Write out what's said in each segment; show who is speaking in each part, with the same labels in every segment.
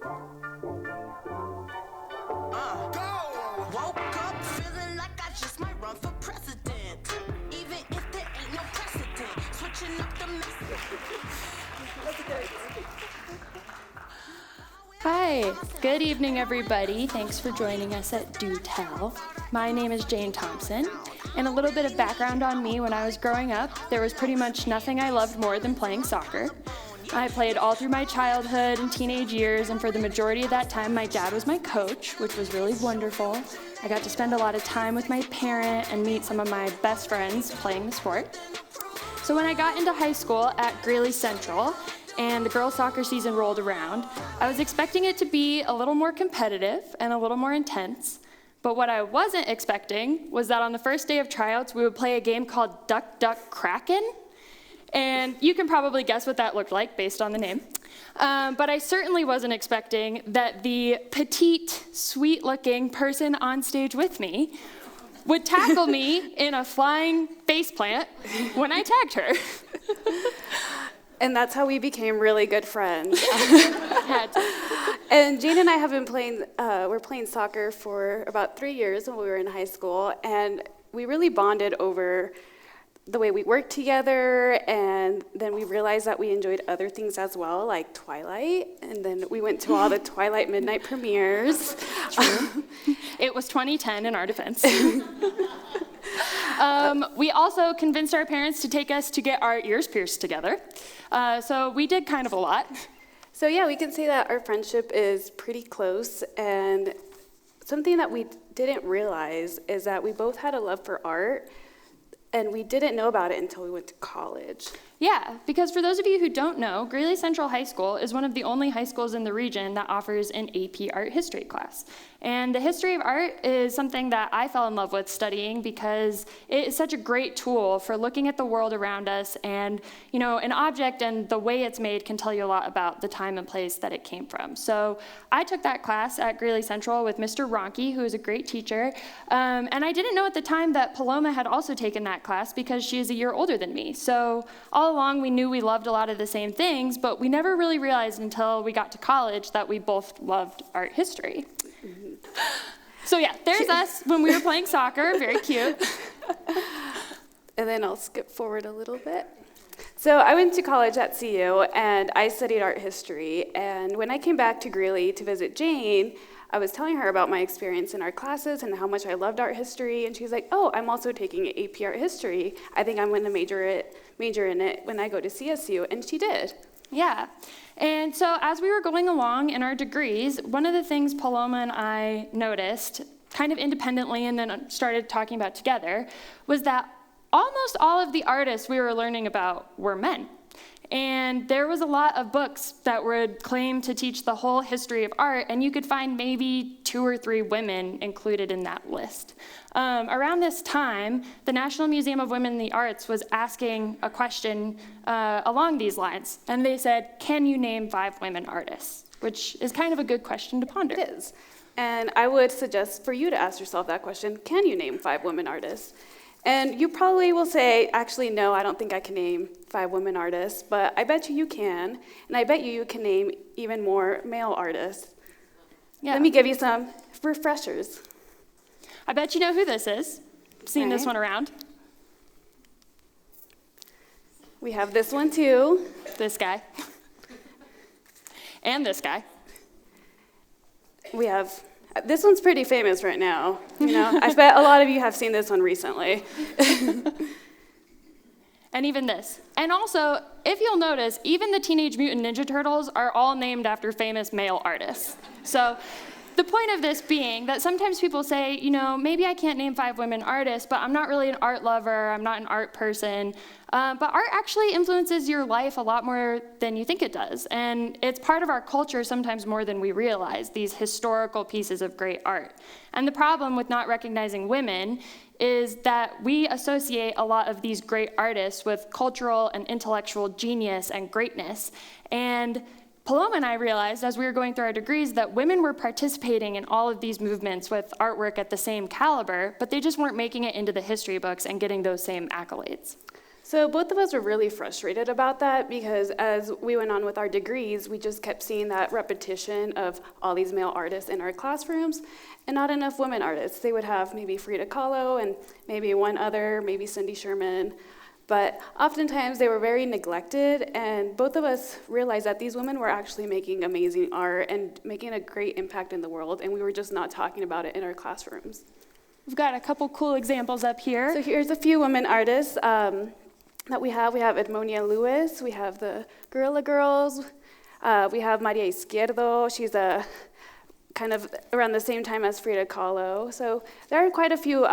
Speaker 1: Woke up feeling like I just might run for president. Even if there ain't no precedent. Switching up the message.
Speaker 2: Hi, good evening everybody. Thanks for joining us at Do Tell. My name is Jane Thompson, and a little bit of background on me. When I was growing up, there was pretty much nothing I loved more than playing soccer. I played all through my childhood and teenage years, and for the majority of that time, my dad was my coach, which was really wonderful. I got to spend a lot of time with my parent and meet some of my best friends playing the sport. So when I got into high school at Greeley Central, and the girls' soccer season rolled around, I was expecting it to be a little more competitive and a little more intense. But what I wasn't expecting was that on the first day of tryouts, we would play a game called Duck, Duck, Kraken. And you can probably guess what that looked like based on the name. But I certainly wasn't expecting that the petite, sweet-looking person on stage with me would tackle me in a flying faceplant when I tagged her.
Speaker 3: And that's how we became really good friends. And Jane and I have been playing soccer for about 3 years when we were in high school, and we really bonded over the way we worked together, and then we realized that we enjoyed other things as well, like Twilight, and then we went to all the Twilight midnight premieres.
Speaker 2: True. It was 2010 in our defense. We also convinced our parents to take us to get our ears pierced together. So we did kind of a lot.
Speaker 3: So yeah, we can say that our friendship is pretty close, and something that we didn't realize is that we both had a love for art, and we didn't know about it until we went to college.
Speaker 2: Yeah, because for those of you who don't know, Greeley Central High School is one of the only high schools in the region that offers an AP art history class. And the history of art is something that I fell in love with studying because it is such a great tool for looking at the world around us, and an object and the way it's made can tell you a lot about the time and place that it came from. So I took that class at Greeley Central with Mr. Ronke, who is a great teacher, and I didn't know at the time that Paloma had also taken that class because she is a year older than me. So all along we knew we loved a lot of the same things, but we never really realized until we got to college that we both loved art history. Mm-hmm. So yeah, there's us when we were playing soccer, very cute.
Speaker 3: And then I'll skip forward a little bit. So I went to college at CU, and I studied art history, and when I came back to Greeley to visit Jane, I was telling her about my experience in our classes and how much I loved art history, and she's like, oh, I'm also taking AP art history. I think I'm going to major in it when I go to CSU, and she did.
Speaker 2: Yeah, and so as we were going along in our degrees, one of the things Paloma and I noticed, kind of independently and then started talking about together, was that almost all of the artists we were learning about were men. And there was a lot of books that would claim to teach the whole history of art, and you could find maybe 2 or 3 women included in that list. Around this time, the National Museum of Women in the Arts was asking a question along these lines, and they said, can you name 5 women artists? Which is kind of a good question to ponder.
Speaker 3: It is. And I would suggest for you to ask yourself that question, can you name 5 women artists? And you probably will say, actually, no, I don't think I can name 5 women artists, but I bet you can, and I bet you can name even more male artists. Yeah. Let me give you some refreshers.
Speaker 2: I bet you know who this is. Seen this one around.
Speaker 3: We have this one, too.
Speaker 2: This guy. And this guy.
Speaker 3: We have... This one's pretty famous right now. I bet a lot of you have seen this one recently.
Speaker 2: And even this. And also, if you'll notice, even the Teenage Mutant Ninja Turtles are all named after famous male artists. So the point of this being that sometimes people say, maybe I can't name 5 women artists, but I'm not really an art lover, I'm not an art person. But art actually influences your life a lot more than you think it does. And it's part of our culture sometimes more than we realize, these historical pieces of great art. And the problem with not recognizing women is that we associate a lot of these great artists with cultural and intellectual genius and greatness. And Paloma and I realized as we were going through our degrees that women were participating in all of these movements with artwork at the same caliber, but they just weren't making it into the history books and getting those same accolades.
Speaker 3: So both of us were really frustrated about that because as we went on with our degrees, we just kept seeing that repetition of all these male artists in our classrooms and not enough women artists. They would have maybe Frida Kahlo and maybe one other, maybe Cindy Sherman. But oftentimes they were very neglected, and both of us realized that these women were actually making amazing art and making a great impact in the world, and we were just not talking about it in our classrooms.
Speaker 2: We've got a couple cool examples up here.
Speaker 3: So here's a few women artists that we have. We have Edmonia Lewis, we have the Guerrilla Girls, we have Maria Izquierdo. She's kind of around the same time as Frida Kahlo. So there are quite a few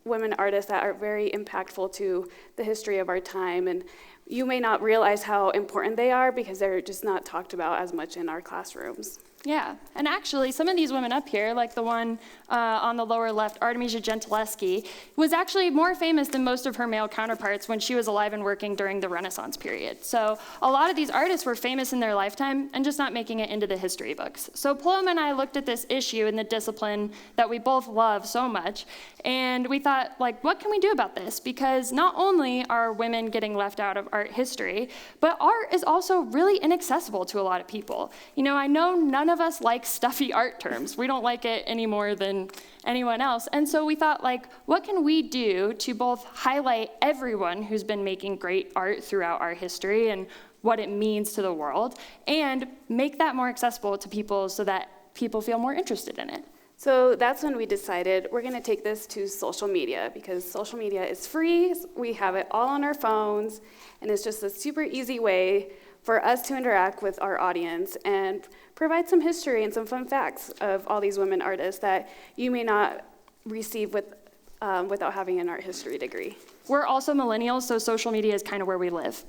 Speaker 3: women artists that are very impactful to the history of our time, and you may not realize how important they are because they're just not talked about as much in our classrooms.
Speaker 2: Yeah, and actually some of these women up here, like the one on the lower left, Artemisia Gentileschi, was actually more famous than most of her male counterparts when she was alive and working during the Renaissance period. So a lot of these artists were famous in their lifetime and just not making it into the history books. So Paloma and I looked at this issue in the discipline that we both love so much, and we thought, like, what can we do about this? Because not only are women getting left out of art history, but art is also really inaccessible to a lot of people. You know, I know none of us like stuffy art terms. We don't like it any more than anyone else. And so we thought, like, what can we do to both highlight everyone who's been making great art throughout our history and what it means to the world, and make that more accessible to people so that people feel more interested in it?
Speaker 3: So that's when we decided we're going to take this to social media, because social media is free. We have it all on our phones, and it's just a super easy way for us to interact with our audience and provide some history and some fun facts of all these women artists that you may not receive without having an art history degree.
Speaker 2: We're also millennials, so social media is kind of where we live.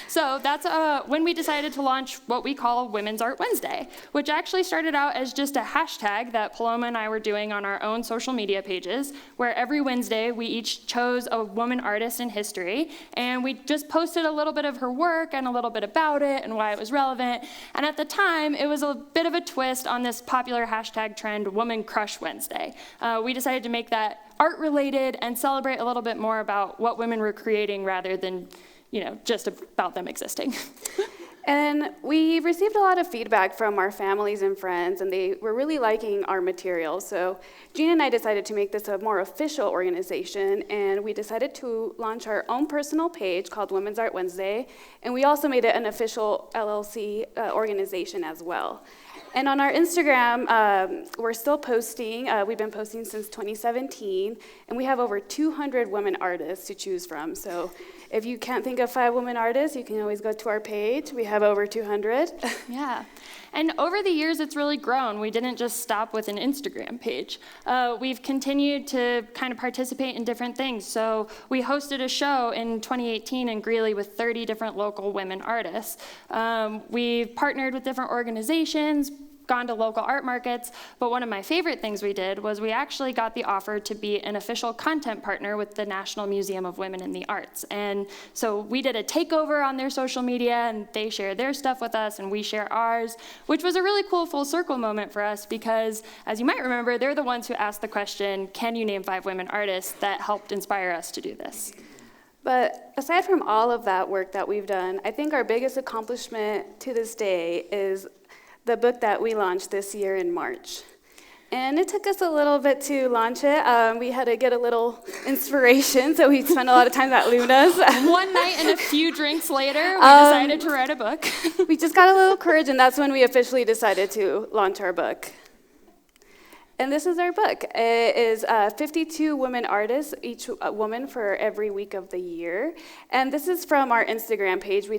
Speaker 2: So that's when we decided to launch what we call Women's Art Wednesday, which actually started out as just a hashtag that Paloma and I were doing on our own social media pages, where every Wednesday we each chose a woman artist in history, and we just posted a little bit of her work and a little bit about it and why it was relevant. And at the time, it was a bit of a twist on this popular hashtag trend, Woman Crush Wednesday. We decided to make that art-related and celebrate a little bit more about what women were creating rather than just about them existing.
Speaker 3: And we received a lot of feedback from our families and friends, and they were really liking our material. So Jean and I decided to make this a more official organization, and we decided to launch our own personal page called Women's Art Wednesday, and we also made it an official LLC organization as well. And on our Instagram, we're still posting. We've been posting since 2017, and we have over 200 women artists to choose from. So if you can't think of 5 women artists, you can always go to our page. We have over 200.
Speaker 2: Yeah. And over the years, it's really grown. We didn't just stop with an Instagram page. We've continued to kind of participate in different things. So we hosted a show in 2018 in Greeley with 30 different local women artists. We've partnered with different organizations, gone to local art markets, but one of my favorite things we did was we actually got the offer to be an official content partner with the National Museum of Women in the Arts. And so we did a takeover on their social media, and they shared their stuff with us, and we share ours, which was a really cool full circle moment for us because, as you might remember, they're the ones who asked the question, can you name 5 women artists, that helped inspire us to do this.
Speaker 3: But aside from all of that work that we've done, I think our biggest accomplishment to this day is the book that we launched this year in March. And it took us a little bit to launch it. We had to get a little inspiration, so we spent a lot of time at Luna's.
Speaker 2: One night and a few drinks later, we decided to write a book.
Speaker 3: We just got a little courage, and that's when we officially decided to launch our book. And this is our book. It is 52 women artists, each woman for every week of the year. And this is from our Instagram page.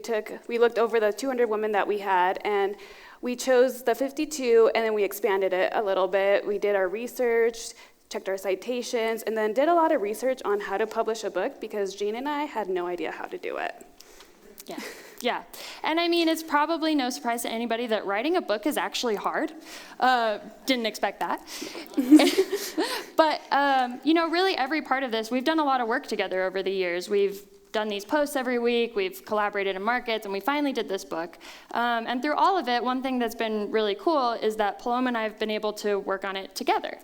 Speaker 3: We looked over the 200 women that we had, and we chose the 52, and then we expanded it a little bit. We did our research, checked our citations, and then did a lot of research on how to publish a book because Jean and I had no idea how to do it.
Speaker 2: Yeah. And I mean, it's probably no surprise to anybody that writing a book is actually hard. Didn't expect that. But, really every part of this, we've done a lot of work together over the years. We've done these posts every week, we've collaborated in markets, and we finally did this book. And through all of it, one thing that's been really cool is that Paloma and I have been able to work on it together.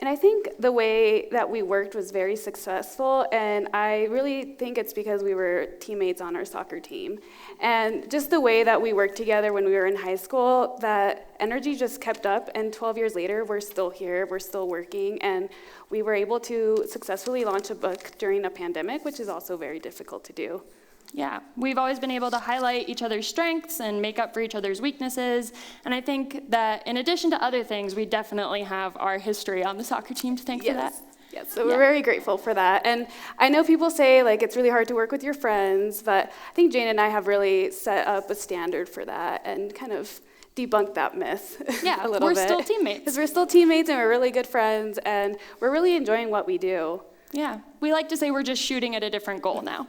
Speaker 3: And I think the way that we worked was very successful, and I really think it's because we were teammates on our soccer team. And just the way that we worked together when we were in high school, that energy just kept up, and 12 years later, we're still here, we're still working, and we were able to successfully launch a book during a pandemic, which is also very difficult to do.
Speaker 2: Yeah, we've always been able to highlight each other's strengths and make up for each other's weaknesses. And I think that in addition to other things, we definitely have our history on the soccer team to thank for that.
Speaker 3: Yes, so we're very grateful for that. And I know people say like it's really hard to work with your friends, but I think Jane and I have really set up a standard for that and kind of debunked that myth a little bit.
Speaker 2: We're still teammates.
Speaker 3: Because we're still teammates and we're really good friends and we're really enjoying what we do.
Speaker 2: Yeah, we like to say we're just shooting at a different goal now.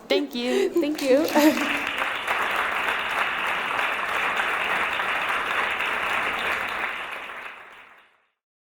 Speaker 2: Thank you.
Speaker 3: Thank you.